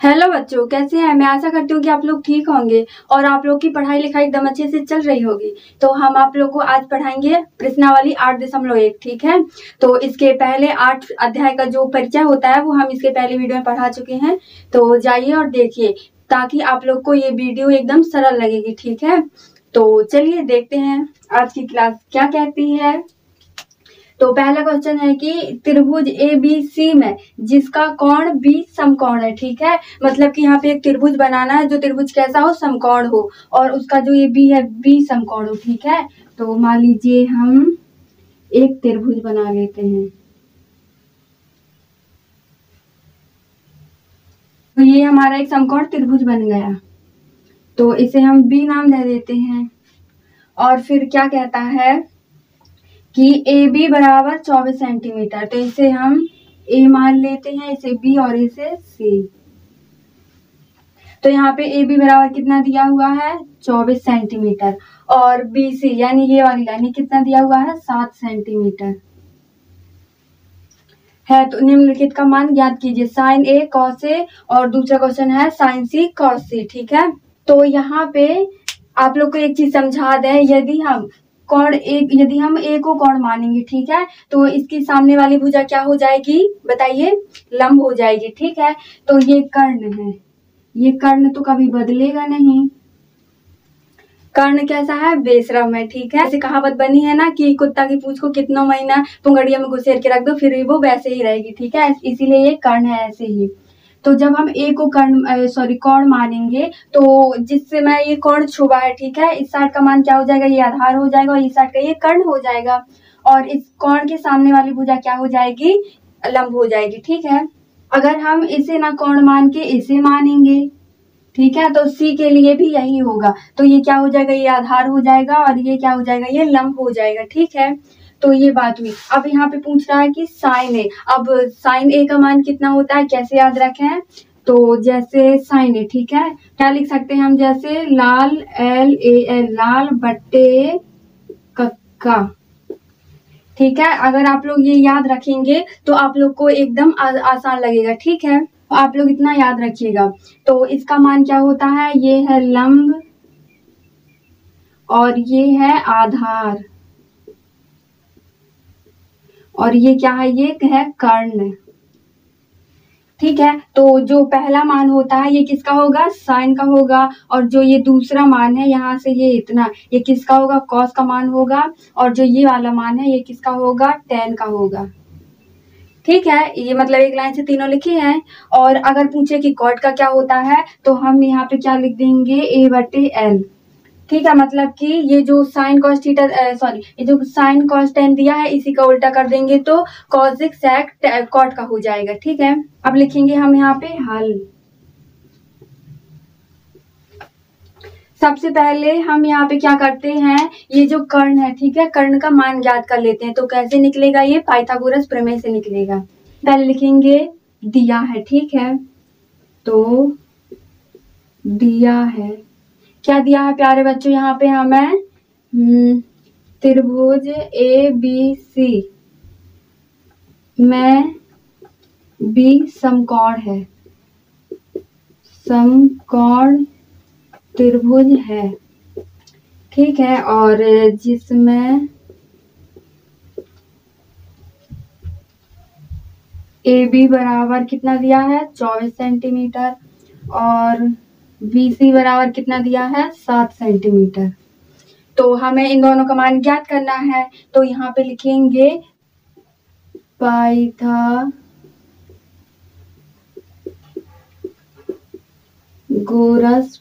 Hello बच्चों, कैसे हैं। मैं आशा करती हूँ कि आप लोग ठीक होंगे और आप लोग की पढ़ाई लिखाई एकदम अच्छे से चल रही होगी। तो हम आप लोग को आज पढ़ाएंगे प्रश्नावली 8.1। ठीक है, तो इसके पहले 8 अध्याय का जो परिचय होता है वो हम इसके पहले वीडियो में पढ़ा चुके हैं। तो जाइए और देखिए ताकि आप लोग को ये वीडियो एकदम सरल लगेगी। ठीक है, तो चलिए देखते हैं आज की क्लास क्या कहती है। तो पहला क्वेश्चन है कि त्रिभुज ABC में जिसका कोण B समकोण है। ठीक है, मतलब कि यहाँ पे एक त्रिभुज बनाना है जो त्रिभुज कैसा हो, समकोण हो, और उसका जो ये B है B समकोण हो। ठीक है, तो मान लीजिए हम एक त्रिभुज बना लेते हैं। तो ये हमारा एक समकोण त्रिभुज बन गया, तो इसे हम B नाम दे देते हैं। और फिर क्या कहता है कि AB बराबर 24 सेंटीमीटर, तो इसे हम A मान लेते हैं, इसे B और इसे C। तो यहाँ पे AB बराबर कितना दिया हुआ है, 24 सेंटीमीटर, और BC यानी ये वाली लाइन कितना दिया हुआ है, 7 सेंटीमीटर है। तो निम्नलिखित का मान ज्ञात कीजिए, साइन A cos A, और दूसरा क्वेश्चन है साइन C cos C। ठीक है, तो यहाँ पे आप लोग को एक चीज समझा दें, यदि हम A को कोण मानेंगे, ठीक है, तो इसकी सामने वाली भुजा क्या हो जाएगी बताइए, लंब हो जाएगी। ठीक है, तो ये कर्ण है, ये कर्ण तो कभी बदलेगा नहीं, कर्ण कैसा है, बेशरम है। ठीक है, ऐसे कहावत बनी है ना कि कुत्ता की पूंछ को कितना महीना पुंगड़िया में घुसेर के रख दो फिर भी वो वैसे ही रहेगी। ठीक है, इसीलिए ये कर्ण है ऐसे ही। तो जब हम A को कोण मानेंगे तो जिससे मैं ये कोण छुआ है, ठीक है, इस साइड का मान क्या हो जाएगा, ये आधार हो जाएगा, और इस साइड का ये कर्ण हो जाएगा, और इस कोण के सामने वाली भुजा क्या हो जाएगी, लंब हो जाएगी। ठीक है, अगर हम इसे ना कोण मान के इसे मानेंगे, ठीक है, तो C के लिए भी यही होगा, तो ये क्या हो जाएगा, ये आधार हो जाएगा, और ये क्या हो जाएगा, ये लंब हो जाएगा। ठीक है, तो ये बात हुई। अब यहाँ पे पूछ रहा है कि साइन A, अब साइन A का मान कितना होता है, कैसे याद रखें, तो जैसे साइन A, ठीक है, क्या लिख सकते हैं हम, जैसे लाल LAL, लाल बट्टे कक्का। ठीक है, अगर आप लोग ये याद रखेंगे तो आप लोग को एकदम आसान लगेगा। ठीक है, आप लोग इतना याद रखिएगा। तो इसका मान क्या होता है, ये है लंब और ये है आधार, और ये क्या है, ये है कर्ण। ठीक है, तो जो पहला मान होता है ये किसका होगा, साइन का होगा, और जो ये दूसरा मान है यहाँ से ये इतना, ये किसका होगा, कॉस का मान होगा, और जो ये वाला मान है ये किसका होगा, टेन का होगा। ठीक है, ये मतलब एक लाइन से तीनों लिखे हैं। और अगर पूछे कि कॉट का क्या होता है तो हम यहाँ पे क्या लिख देंगे, A/L। ठीक है, मतलब कि ये जो साइन कॉस थीटा ये जो साइन कॉस टेन दिया है इसी का उल्टा कर देंगे तो कॉसिक सेक कॉट का हो जाएगा। ठीक है, अब लिखेंगे हम यहाँ पे हल। सबसे पहले हम यहाँ पे क्या करते हैं, ये जो कर्ण है, ठीक है, कर्ण का मान ज्ञात कर लेते हैं। तो कैसे निकलेगा, ये पाइथागोरस प्रमेय से निकलेगा। पहले लिखेंगे दिया है, ठीक है, तो दिया है, क्या दिया है प्यारे बच्चों, यहाँ पे हमें त्रिभुज ABC में B समकोण है, समकोण त्रिभुज है। ठीक है, और जिसमें AB बराबर कितना दिया है, 24 सेंटीमीटर, और BC बराबर कितना दिया है, 7 सेंटीमीटर। तो हमें इन दोनों का मान ज्ञात करना है, तो यहाँ पे लिखेंगे पाइथागोरस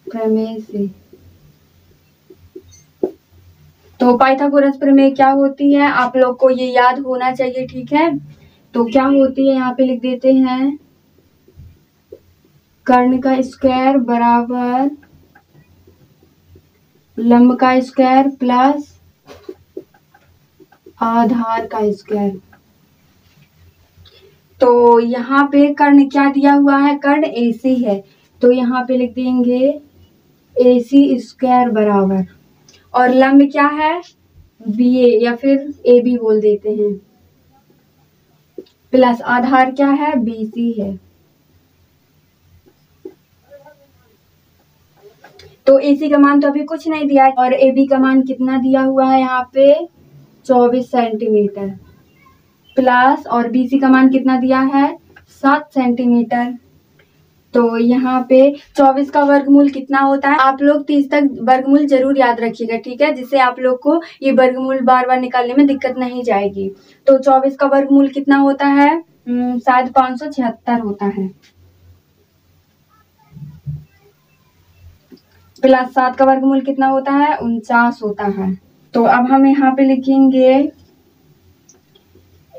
प्रमेय से। तो पाइथागोरस प्रमेय क्या होती है, आप लोग को ये याद होना चाहिए। ठीक है, तो क्या होती है, यहाँ पे लिख देते हैं कर्ण का स्क्वायर बराबर लंब का स्क्वायर प्लस आधार का स्क्वायर। तो यहाँ पे कर्ण क्या दिया हुआ है, कर्ण AC है, तो यहाँ पे लिख देंगे AC स्क्वायर बराबर, और लंब क्या है, BA या फिर AB बोल देते हैं, प्लस आधार क्या है, BC है। तो AC का मान तो अभी कुछ नहीं दिया है, और AB का मान कितना दिया हुआ है यहाँ पे 24 सेंटीमीटर प्लस, और BC का मान कितना दिया है 7 सेंटीमीटर। तो यहाँ पे 24 का वर्गमूल कितना होता है, आप लोग 30 तक वर्गमूल जरूर याद रखिएगा, ठीक है, जिससे आप लोग को ये वर्गमूल बार बार निकालने में दिक्कत नहीं जाएगी। तो 24 का वर्गमूल कितना होता है, शायद 576 होता है, प्लस 7 का वर्गमूल कितना होता है 49 होता है। तो अब हम यहाँ पे लिखेंगे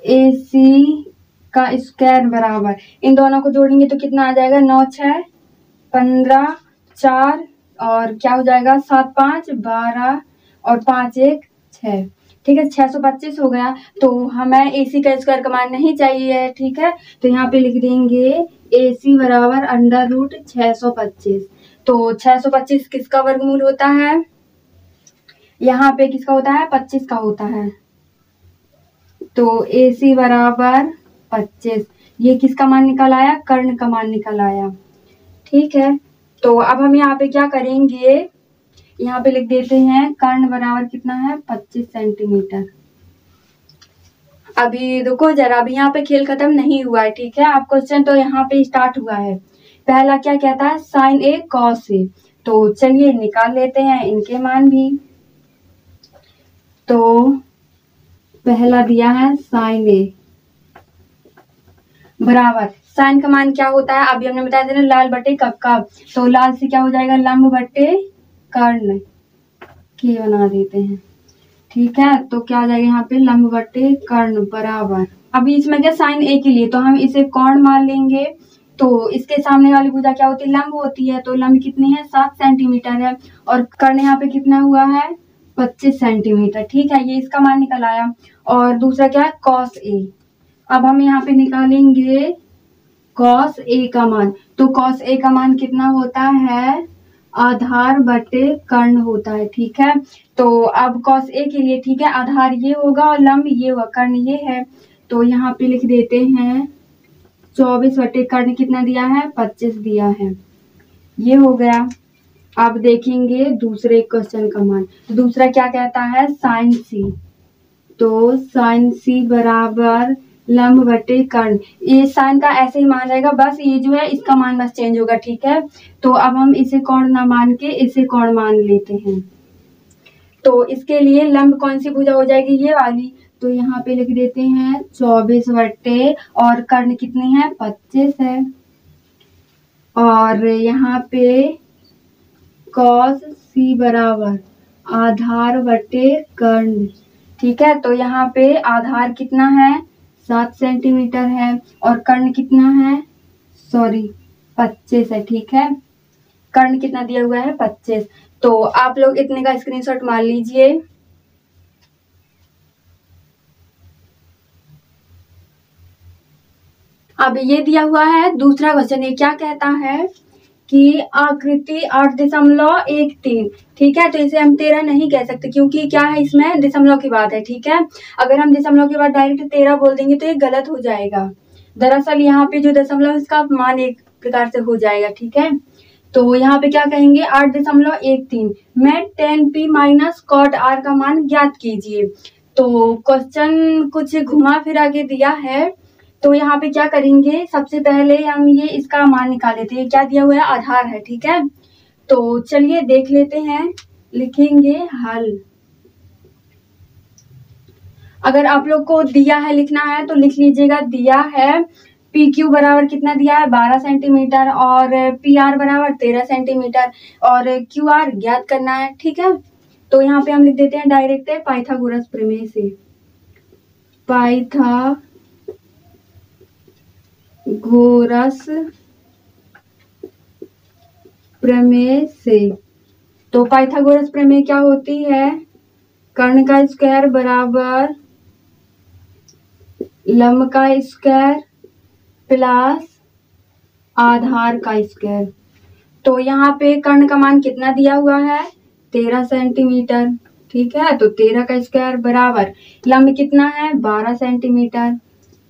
AC का स्क्वायर बराबर, इन दोनों को जोड़ेंगे तो कितना आ जाएगा 9 6 15 4 और क्या हो जाएगा 7 5 12 और 5 1 6, ठीक है, 625 हो गया। तो हमें AC का स्क्वायर का मान नहीं चाहिए, ठीक है, तो यहाँ पे लिख देंगे AC बराबर अंडर रूट 625। तो 625 किसका वर्गमूल होता है, यहाँ पे किसका होता है 25 का होता है। तो AC बराबर 25, ये किसका मान निकल आया, कर्ण का मान निकल आया, ठीक है। तो अब हम यहाँ पे क्या करेंगे, यहाँ पे लिख देते हैं कर्ण बराबर कितना है 25 सेंटीमीटर। अभी रुको जरा, अभी यहाँ पे खेल खत्म नहीं हुआ है, ठीक है, अब क्वेश्चन तो यहाँ पे स्टार्ट हुआ है। पहला क्या कहता है साइन A कॉस A, तो चलिए निकाल लेते हैं इनके मान भी। तो पहला दिया है साइन A बराबर, साइन का मान क्या होता है, अभी हमने बताया था ना लाल बटे कब, तो लाल से क्या हो जाएगा लंब बटे कर्ण के बना देते हैं, ठीक है, तो क्या आ जाएगा यहाँ पे लंब बटे कर्ण बराबर, अभी इसमें क्या साइन A के लिए तो हम इसे कोण मान लेंगे। तो इसके सामने वाली भुजा क्या होती है लंब होती है, तो लंब कितनी है 7 सेंटीमीटर है, और कर्ण यहाँ पे कितना हुआ है 25 सेंटीमीटर, ठीक है, ये इसका मान निकल आया। और दूसरा क्या है कॉस A, अब हम यहाँ पे निकालेंगे कॉस A का मान, तो कॉस A का मान कितना होता है आधार बटे कर्ण होता है, ठीक है। तो अब कॉस A के लिए, ठीक है, आधार ये होगा और लंब ये होगा, कर्ण ये है, तो यहाँ पे लिख देते हैं 24 बटे कर्ण कितना दिया है 25 दिया है, ये हो गया। अब देखेंगे दूसरे क्वेश्चन का मान, तो दूसरा क्या कहता है साइन C, तो साइन C बराबर लंब बटे कर्ण, ये साइन का ऐसे ही मान रहेगा, बस ये जो है इसका मान बस चेंज होगा, ठीक है। तो अब हम इसे कोण ना मान के इसे कोण मान लेते हैं, तो इसके लिए लंब कौन सी भुजा हो जाएगी ये वाली, तो यहाँ पे लिख देते हैं 24 बटे और कर्ण कितनी है 25 है, और यहाँ पे कॉस C बराबर आधार बटे कर्ण, ठीक है, तो यहाँ पे आधार कितना है 7 सेंटीमीटर है और कर्ण कितना है 25 है, ठीक है, कर्ण कितना दिया हुआ है 25। तो आप लोग इतने का स्क्रीनशॉट मार लीजिए। अब ये दिया हुआ है दूसरा क्वेश्चन, ये क्या कहता है कि आकृति 8.13, ठीक है, तो इसे हम 13 नहीं कह सकते क्योंकि क्या है इसमें दशमलव की बात है, ठीक है, अगर हम दशमलव के बाद डायरेक्ट 13 बोल देंगे तो ये गलत हो जाएगा, दरअसल यहाँ पे जो दशमलव इसका मान एक प्रकार से हो जाएगा, ठीक है। तो यहाँ पे क्या कहेंगे 8.13 में tan P minus cot R का मान ज्ञात कीजिए। तो क्वेश्चन कुछ घुमा फिरा के दिया है, तो यहाँ पे क्या करेंगे सबसे पहले हम ये इसका मान निकाल लेते हैं, क्या दिया हुआ है आधार है, ठीक है, तो चलिए देख लेते हैं, लिखेंगे हल। अगर आप लोग को दिया है लिखना है तो लिख लीजिएगा, दिया है PQ बराबर कितना दिया है 12 सेंटीमीटर और PR बराबर 13 सेंटीमीटर और QR ज्ञात करना है, ठीक है। तो यहाँ पे हम लिख देते हैं डायरेक्ट पाइथागोरस प्रमेय से, पाइथागोरस प्रमेय से। तो पाइथागोरस प्रमेय क्या होती है, कर्ण का स्क्वायर बराबर लंब का स्क्वायर प्लस आधार का स्क्वायर। तो यहाँ पे कर्ण का मान कितना दिया हुआ है 13 सेंटीमीटर, ठीक है, तो 13 का स्क्वायर बराबर लंब कितना है 12 सेंटीमीटर,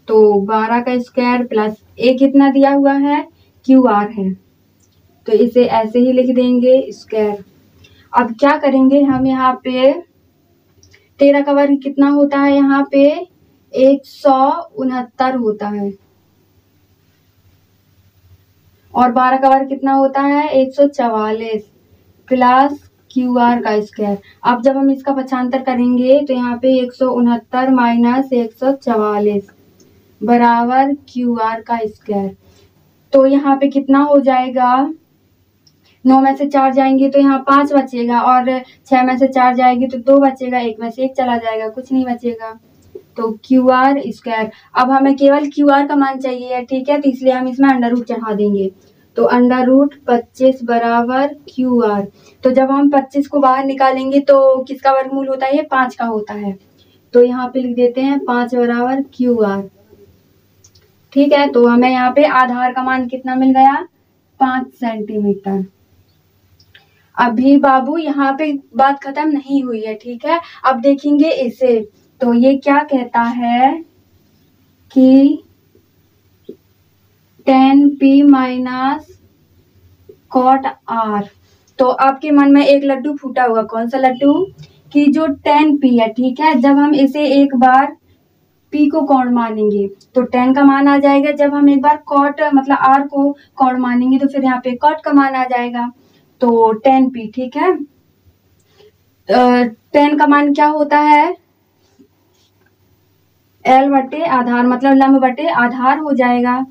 तो 12 का स्क्वायर प्लस ए कितना दिया हुआ है QR है, तो इसे ऐसे ही लिख देंगे स्क्वायर। अब क्या करेंगे हम, यहाँ पे 13 का वर्ग कितना होता है, यहाँ पे 169 होता है, और 12 का वर्ग कितना होता है 144 प्लस क्यू आर का स्क्वायर। अब जब हम इसका पक्षांतर करेंगे तो यहाँ पे 169 माइनस 144 बराबर क्यू आर का स्क्वायर। तो यहाँ पे कितना हो जाएगा, 9 में से 4 जाएंगे तो यहाँ 5 बचेगा, और 6 में से 4 जाएगी तो 2 बचेगा, 1 में से 1 चला जाएगा, कुछ नहीं बचेगा। तो क्यू आर स्क्वायर। अब हमें केवल क्यू आर का मान चाहिए, ठीक है, तो इसलिए हम इसमें अंडर रूट चढ़ा देंगे। तो अंडर रूट 25 बराबर क्यू आर। तो जब हम 25 को बाहर निकालेंगे तो किसका वर्गमूल होता है, ये 5 का होता है। तो यहाँ पे लिख देते हैं 5 बराबर क्यू आर। ठीक है, तो हमें यहाँ पे आधार का मान कितना मिल गया, 5 सेंटीमीटर। अभी बाबू यहाँ पे बात खत्म नहीं हुई है, ठीक है, अब देखेंगे इसे। तो ये क्या कहता है कि tan p minus cot r। तो आपके मन में एक लड्डू फूटा होगा, कौन सा लड्डू, कि जो tan p है, ठीक है, जब हम इसे एक बार p को कोण मानेंगे तो tan का मान आ जाएगा, जब हम एक बार कॉट मतलब r को कोण मानेंगे तो फिर यहाँ पे कॉट का मान आ जाएगा। तो tan p, ठीक है, tan का मान क्या होता है, L बटे आधार मतलब लंब बटे आधार हो जाएगा,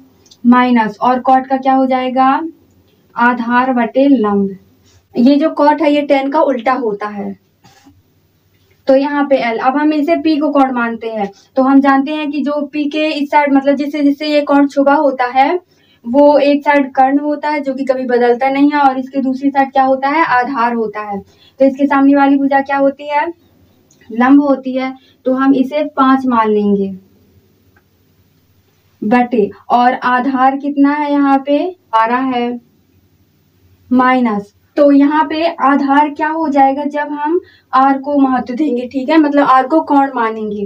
माइनस और कॉट का क्या हो जाएगा, आधार बटे लंब। ये जो कॉट है ये tan का उल्टा होता है। तो यहाँ पे L, अब हम इसे P को कोण मानते हैं, तो हम जानते हैं कि जो P के इस साइड मतलब जिससे जिससे ये कोण छुपा होता है वो एक साइड कर्ण होता है जो कि कभी बदलता नहीं है, और इसके दूसरी साइड क्या होता है, आधार होता है। तो इसके सामने वाली भुजा क्या होती है, लंब होती है। तो हम इसे 5 मान लेंगे बटे, और आधार कितना है यहाँ पे 12 है, माइनस। तो यहाँ पे आधार क्या हो जाएगा, जब हम r को महत्व देंगे, ठीक है, मतलब r को कोण मानेंगे,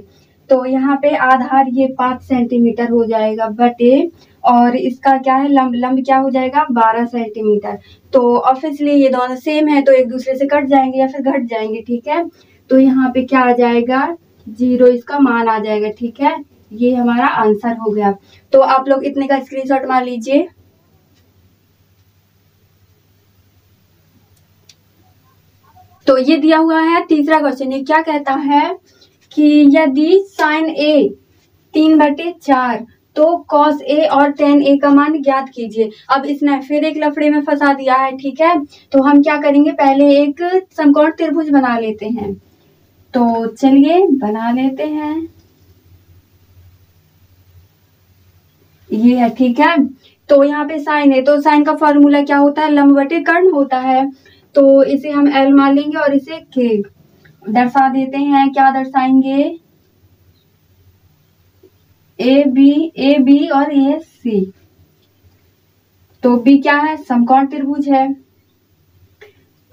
तो यहाँ पे आधार ये 5 सेंटीमीटर हो जाएगा बटे, और इसका क्या है लंब, लंब क्या हो जाएगा 12 सेंटीमीटर। तो ऑब्वियसली ये दोनों सेम है तो एक दूसरे से कट जाएंगे या फिर घट जाएंगे, ठीक है। तो यहाँ पे क्या आ जाएगा 0, इसका मान आ जाएगा, ठीक है, ये हमारा आंसर हो गया। तो आप लोग इतने का स्क्रीनशॉट मार लीजिए। तो ये दिया हुआ है तीसरा क्वेश्चन, ये क्या कहता है कि यदि साइन a 3/4 तो cos a और tan a का मान ज्ञात कीजिए। अब इसने फिर एक लफड़े में फंसा दिया है, ठीक है, तो हम क्या करेंगे, पहले एक समकोण त्रिभुज बना लेते हैं। तो चलिए बना लेते हैं, ये है, ठीक है। तो यहाँ पे साइन है, तो साइन का फॉर्मूला क्या होता है, लंब बटे कर्ण होता है। तो इसे हम L मान लेंगे और इसे K दर्शा देते हैं। क्या दर्शाएंगे, ए बी और ये C। तो B क्या है, समकोण त्रिभुज है।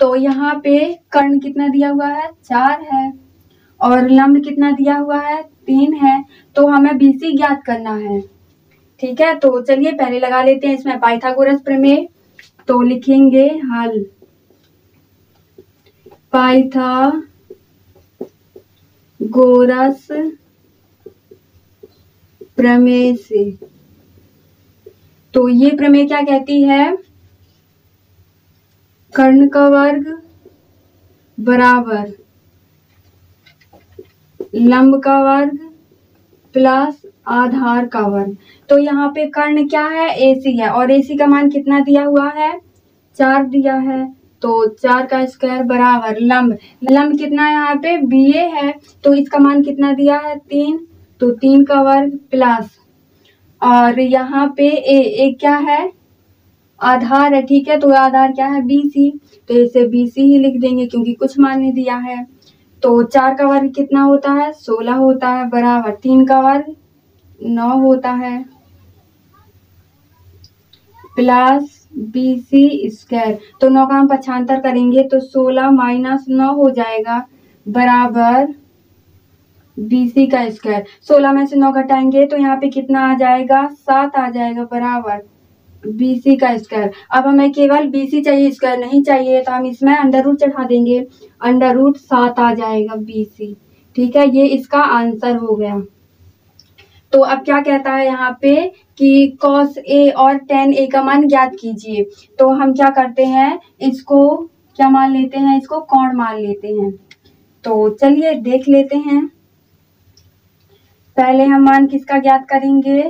तो यहाँ पे कर्ण कितना दिया हुआ है 4 है, और लंब कितना दिया हुआ है 3 है। तो हमें BC ज्ञात करना है, ठीक है। तो चलिए पहले लगा लेते हैं इसमें पाइथागोरस प्रमेय। तो लिखेंगे हल पाइथागोरस प्रमेय से। तो ये प्रमेय क्या कहती है, कर्ण का वर्ग बराबर लंब का वर्ग प्लस आधार का वर्ग। तो यहाँ पे कर्ण क्या है, AC है, और AC का मान कितना दिया हुआ है 4 दिया है। तो 4 का स्क्वायर बराबर लंब, लंब कितना है यहाँ पे BA है, तो इसका मान कितना दिया है 3, तो 3 का वर्ग प्लस, और यहाँ पे A क्या है आधार है, ठीक है, तो आधार क्या है BC, तो इसे BC ही लिख देंगे क्योंकि कुछ मान नहीं दिया है। तो 4 का वर्ग कितना होता है 16 होता है, बराबर 3 का वर्ग 9 होता है प्लस BC स्क्वायर। तो 9 का हम पक्षांतर करेंगे तो 16 माइनस 9 हो जाएगा बराबर BC का स्क्वायर। 16 में से 9 घटाएंगे तो यहाँ पे कितना आ जाएगा 7 आ जाएगा बराबर BC का स्क्वायर। अब हमें केवल BC चाहिए, स्क्वायर नहीं चाहिए, तो हम इसमें अंडर रूट चढ़ा देंगे, अंडर रूट 7 आ जाएगा BC। ठीक है, ये इसका आंसर हो गया। तो अब क्या कहता है यहाँ पे कि cos A और tan A का मान ज्ञात कीजिए। तो हम क्या करते हैं, इसको क्या मान लेते हैं, इसको कोण मान लेते हैं। तो चलिए देख लेते हैं। पहले हम मान किसका ज्ञात करेंगे,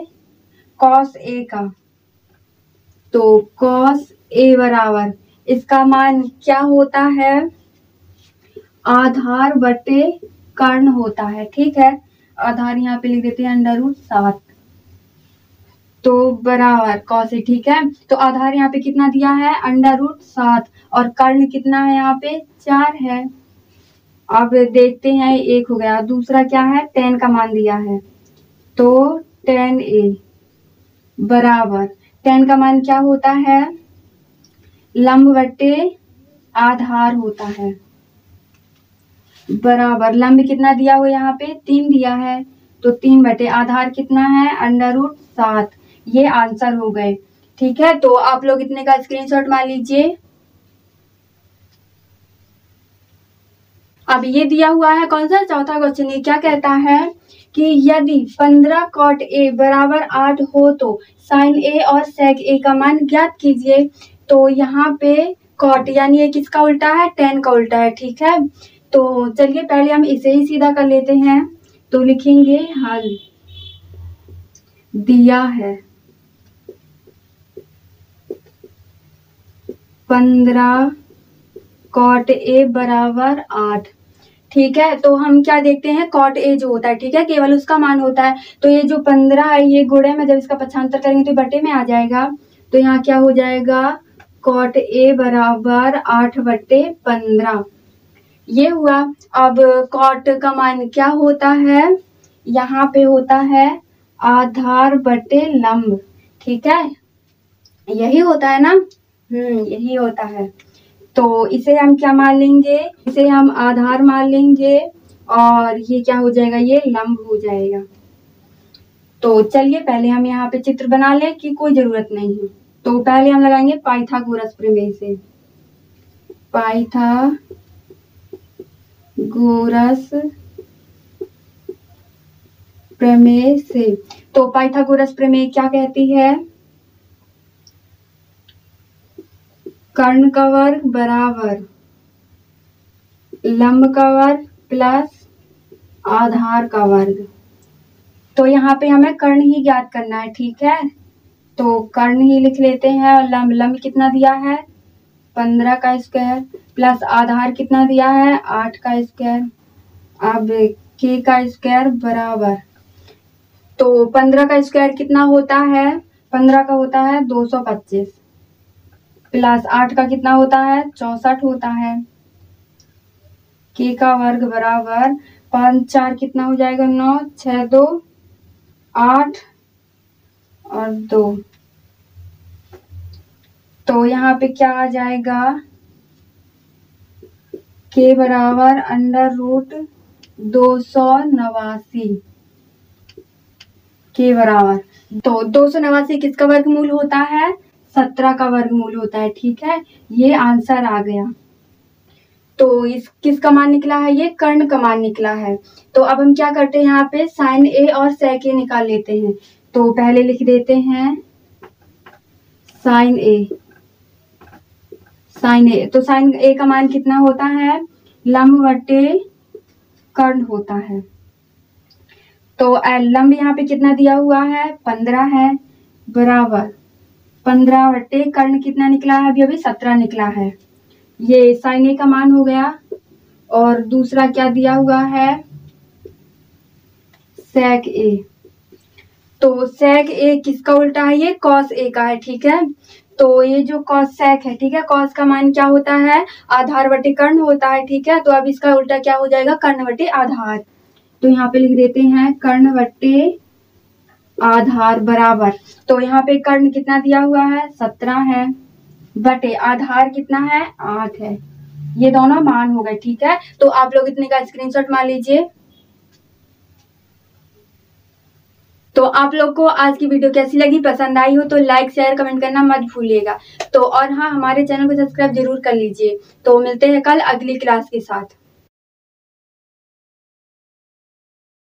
cos A का। तो cos A बराबर इसका मान क्या होता है, आधार बटे कर्ण होता है। ठीक है, आधार यहाँ पे लिख देते हैं अंडर रूट 7, तो बराबर cos A। ठीक है, तो आधार यहाँ पे कितना दिया है, अंडर रूट 7, और कर्ण कितना है यहाँ पे 4 है। अब देखते हैं, एक हो गया, दूसरा क्या है, tan का मान दिया है, तो tan A बराबर tan का मान क्या होता है, लंब बटे आधार होता है, बराबर लंब कितना दिया हुआ यहाँ पे 3 दिया है, तो 3 बटे आधार कितना है अंडर रूट 7। ये आंसर हो गए। ठीक है, तो आप लोग इतने का स्क्रीनशॉट मार लीजिए। अब ये दिया हुआ है कौन सा, चौथा क्वेश्चन। ये क्या कहता है कि यदि 15 cot A बराबर 8 हो तो sin A और sec A का मान ज्ञात कीजिए। तो यहाँ पे cot यानी ये किसका उल्टा है, tan का उल्टा है। ठीक है, तो चलिए पहले हम इसे ही सीधा कर लेते हैं। तो लिखेंगे हल दिया है 15 cot A बराबर 8। ठीक है, तो हम क्या देखते हैं, cot A जो होता है, ठीक है, केवल उसका मान होता है। तो ये जो 15 है, ये गुणे में जब इसका पक्षांतर करेंगे तो बटे में आ जाएगा। तो यहाँ क्या हो जाएगा, cot A बराबर 8 बटे 15, ये हुआ। अब cot का मान क्या होता है, यहाँ पे होता है आधार बटे लंब। ठीक है, यही होता है ना, यही होता है। तो इसे हम क्या मान लेंगे, इसे हम आधार मान लेंगे, और ये क्या हो जाएगा, ये लंब हो जाएगा। तो चलिए पहले हम यहाँ पे चित्र बना लें, कि कोई जरूरत नहीं है। तो पहले हम लगाएंगे पाइथागोरस प्रमेय से, पाइथागोरस प्रमेय से। तो पाइथागोरस प्रमेय क्या कहती है, कर्ण का वर्ग बराबर लंब का वर्ग प्लस आधार का वर्ग। तो यहाँ पे हमें कर्ण ही ज्ञात करना है। ठीक है, तो कर्ण ही लिख लेते हैं, और लंब, लंब कितना दिया है 15 का स्क्वायर, प्लस आधार कितना दिया है 8 का स्क्वायर। अब k का स्क्वायर बराबर, तो 15 का स्क्वायर कितना होता है, 15 का होता है 225, प्लस 8 का कितना होता है 64 होता है। k का वर्ग बराबर 5 4 कितना हो जाएगा 9, 6 2 8 और 2। तो यहाँ पे क्या आ जाएगा, k बराबर अंडर रूट 289, के बराबर, तो 289 किसका वर्गमूल होता है, 17 का वर्गमूल होता है। ठीक है, ये आंसर आ गया। तो इस किसका मान निकला है, ये कर्ण का मान निकला है। तो अब हम क्या करते हैं, यहाँ पे sin A और sec A निकाल लेते हैं। तो पहले लिख देते हैं sin A, तो sin A का मान कितना होता है, लंब बटे कर्ण होता है। तो लंब यहाँ पे कितना दिया हुआ है 15 है, बराबर 15 बटे कर्ण कितना निकला है, अभी अभी 17 निकला है। ये sin A का मान हो गया। और दूसरा क्या दिया हुआ है, sec A। तो sec A किसका उल्टा है, ये cos A का है। ठीक है, तो ये जो cos sec है, ठीक है, cos का मान क्या होता है, आधार बटे कर्ण होता है। ठीक है, तो अब इसका उल्टा क्या हो जाएगा, कर्ण बटे आधार। तो यहाँ पे लिख देते हैं कर्ण बटे आधार बराबर, तो यहाँ पे कर्ण कितना दिया हुआ है 17 है, बटे आधार कितना है 8 है। ये दोनों मान हो गए। ठीक है, तो आप लोग इतने का स्क्रीनशॉट मार लीजिए। तो आप लोग को आज की वीडियो कैसी लगी, पसंद आई हो तो लाइक शेयर कमेंट करना मत भूलिएगा। तो और हाँ, हमारे चैनल को सब्सक्राइब जरूर कर लीजिए। तो मिलते हैं कल अगली क्लास के साथ।